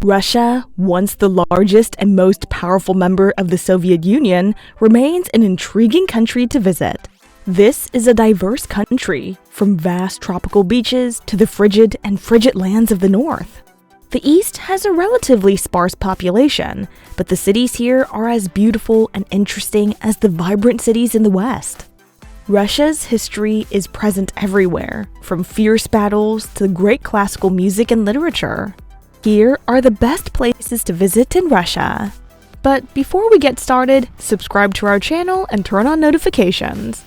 Russia, once the largest and most powerful member of the Soviet Union, remains an intriguing country to visit. This is a diverse country, from vast tropical beaches to the frigid lands of the north. The east has a relatively sparse population, but the cities here are as beautiful and interesting as the vibrant cities in the west. Russia's history is present everywhere, from fierce battles to great classical music and literature. Here are the best places to visit in Russia. But before we get started, subscribe to our channel and turn on notifications.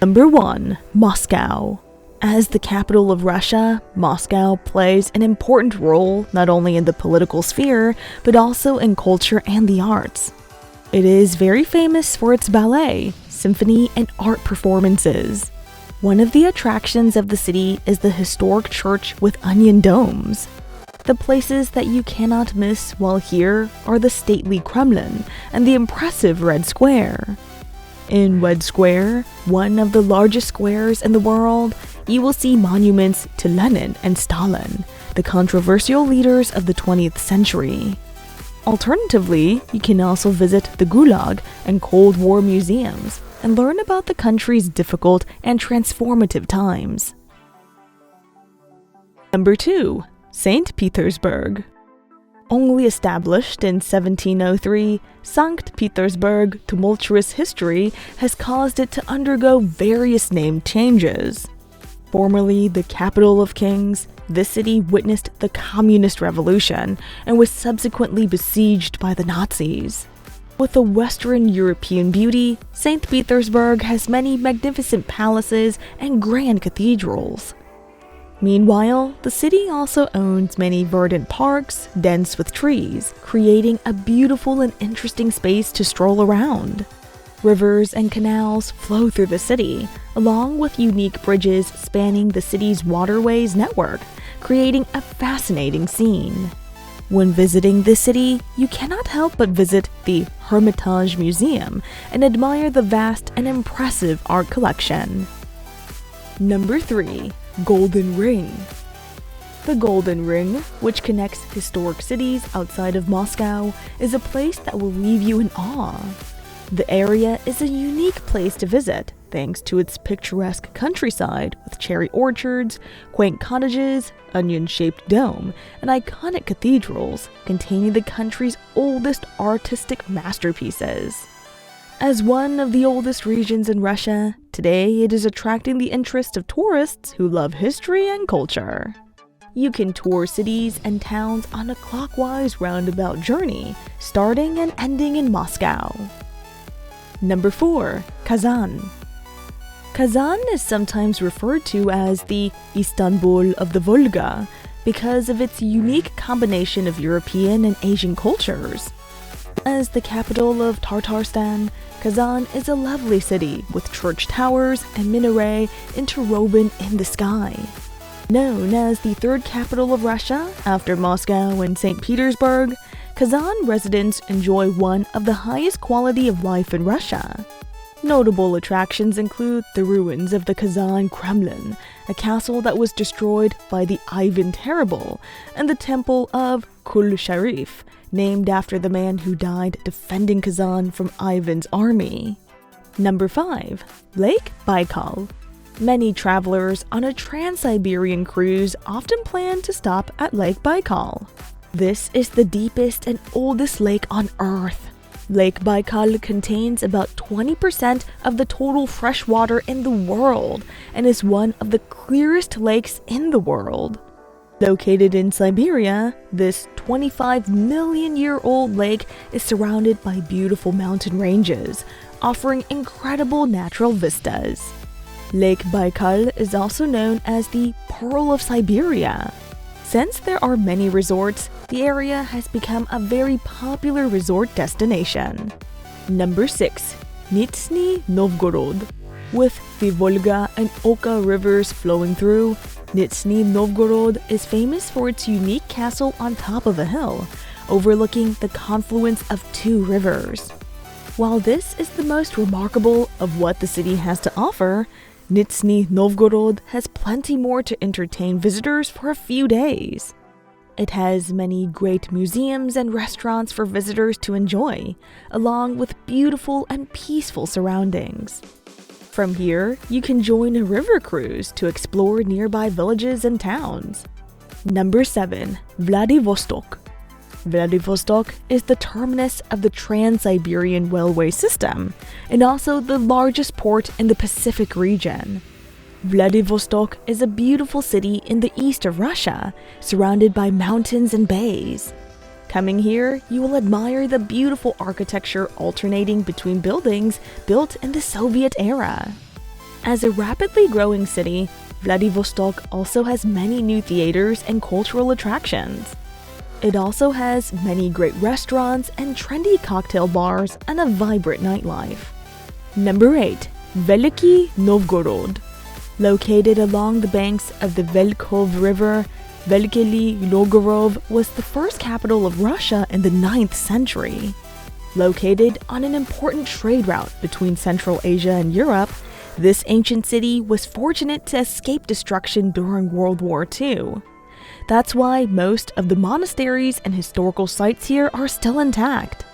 Number 1. Moscow. As the capital of Russia, Moscow plays an important role not only in the political sphere, but also in culture and the arts. It is very famous for its ballet, symphony, and art performances. One of the attractions of the city is the historic church with onion domes. The places that you cannot miss while here are the stately Kremlin and the impressive Red Square. In Red Square, one of the largest squares in the world, you will see monuments to Lenin and Stalin, the controversial leaders of the 20th century. Alternatively, you can also visit the Gulag and Cold War museums and learn about the country's difficult and transformative times. Number 2. St. Petersburg. Only established in 1703, St. Petersburg's tumultuous history has caused it to undergo various name changes. Formerly the capital of kings, this city witnessed the Communist Revolution and was subsequently besieged by the Nazis. With a Western European beauty, St. Petersburg has many magnificent palaces and grand cathedrals. Meanwhile, the city also owns many verdant parks, dense with trees, creating a beautiful and interesting space to stroll around. Rivers and canals flow through the city, along with unique bridges spanning the city's waterways network, creating a fascinating scene. When visiting this city, you cannot help but visit the Hermitage Museum and admire the vast and impressive art collection. Number 3. Golden Ring. The Golden Ring, which connects historic cities outside of Moscow, is a place that will leave you in awe. The area is a unique place to visit, thanks to its picturesque countryside with cherry orchards, quaint cottages, onion-shaped dome, and iconic cathedrals containing the country's oldest artistic masterpieces. As one of the oldest regions in Russia, today it is attracting the interest of tourists who love history and culture. You can tour cities and towns on a clockwise roundabout journey, starting and ending in Moscow. Number 4. Kazan. Kazan is sometimes referred to as the Istanbul of the Volga because of its unique combination of European and Asian cultures. As the capital of Tatarstan, Kazan is a lovely city with church towers and minaret interwoven in the sky. Known as the third capital of Russia after Moscow and St. Petersburg, Kazan residents enjoy one of the highest quality of life in Russia. Notable attractions include the ruins of the Kazan Kremlin, a castle that was destroyed by the Ivan Terrible, and the temple of Kul Sharif, named after the man who died defending Kazan from Ivan's army. Number 5. Lake Baikal. Many travelers on a trans-Siberian cruise often plan to stop at Lake Baikal. This is the deepest and oldest lake on Earth. Lake Baikal contains about 20% of the total fresh water in the world and is one of the clearest lakes in the world. Located in Siberia, this 25-million-year-old lake is surrounded by beautiful mountain ranges, offering incredible natural vistas. Lake Baikal is also known as the Pearl of Siberia. Since there are many resorts, the area has become a very popular resort destination. Number 6. Nizhny Novgorod. With the Volga and Oka Rivers flowing through, Nizhny Novgorod is famous for its unique castle on top of a hill, overlooking the confluence of two rivers. While this is the most remarkable of what the city has to offer, Nizhny Novgorod has plenty more to entertain visitors for a few days. It has many great museums and restaurants for visitors to enjoy, along with beautiful and peaceful surroundings. From here, you can join a river cruise to explore nearby villages and towns. Number 7. Vladivostok. Vladivostok is the terminus of the Trans-Siberian Railway system and also the largest port in the Pacific region. Vladivostok is a beautiful city in the east of Russia, surrounded by mountains and bays. Coming here, you will admire the beautiful architecture alternating between buildings built in the Soviet era. As a rapidly growing city, Vladivostok also has many new theaters and cultural attractions. It also has many great restaurants and trendy cocktail bars and a vibrant nightlife. Number 8. Veliki Novgorod. Located along the banks of the Volga River, Veliki Novgorod was the first capital of Russia in the 9th century. Located on an important trade route between Central Asia and Europe, this ancient city was fortunate to escape destruction during World War II. That's why most of the monasteries and historical sites here are still intact.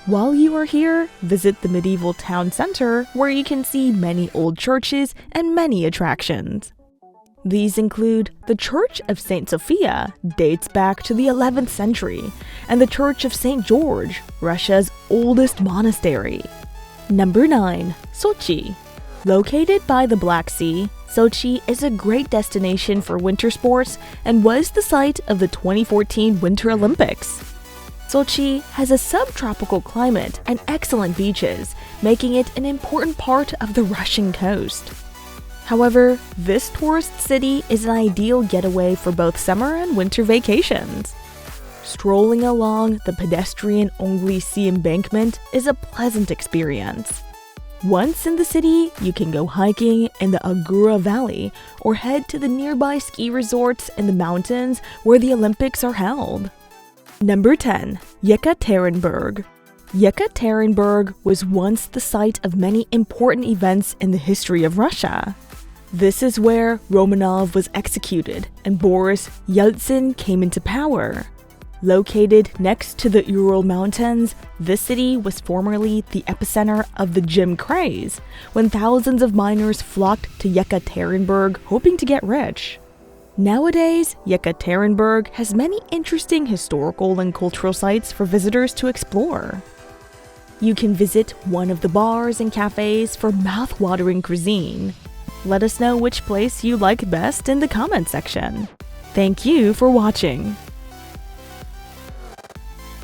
While you are here, visit the medieval town center where you can see many old churches and many attractions. These include the Church of St. Sophia, dates back to the 11th century, and the Church of St. George, Russia's oldest monastery. Number 9. Sochi. Located by the Black Sea, Sochi is a great destination for winter sports and was the site of the 2014 Winter Olympics. Sochi has a subtropical climate and excellent beaches, making it an important part of the Russian coast. However, this tourist city is an ideal getaway for both summer and winter vacations. Strolling along the pedestrian-only sea embankment is a pleasant experience. Once in the city, you can go hiking in the Agura Valley or head to the nearby ski resorts in the mountains where the Olympics are held. Number 10. Yakatarenberg. Yakatarenberg was once the site of many important events in the history of Russia. This is where Romanov was executed and Boris Yeltsin came into power. Located next to the Ural Mountains, this city was formerly the epicenter of the gym craze, when thousands of miners flocked to Yakatarenberg hoping to get rich. Nowadays, Yakatarenberg has many interesting historical and cultural sites for visitors to explore. You can visit one of the bars and cafes for mouth-watering cuisine. Let us know which place you like best in the comment section. Thank you for watching.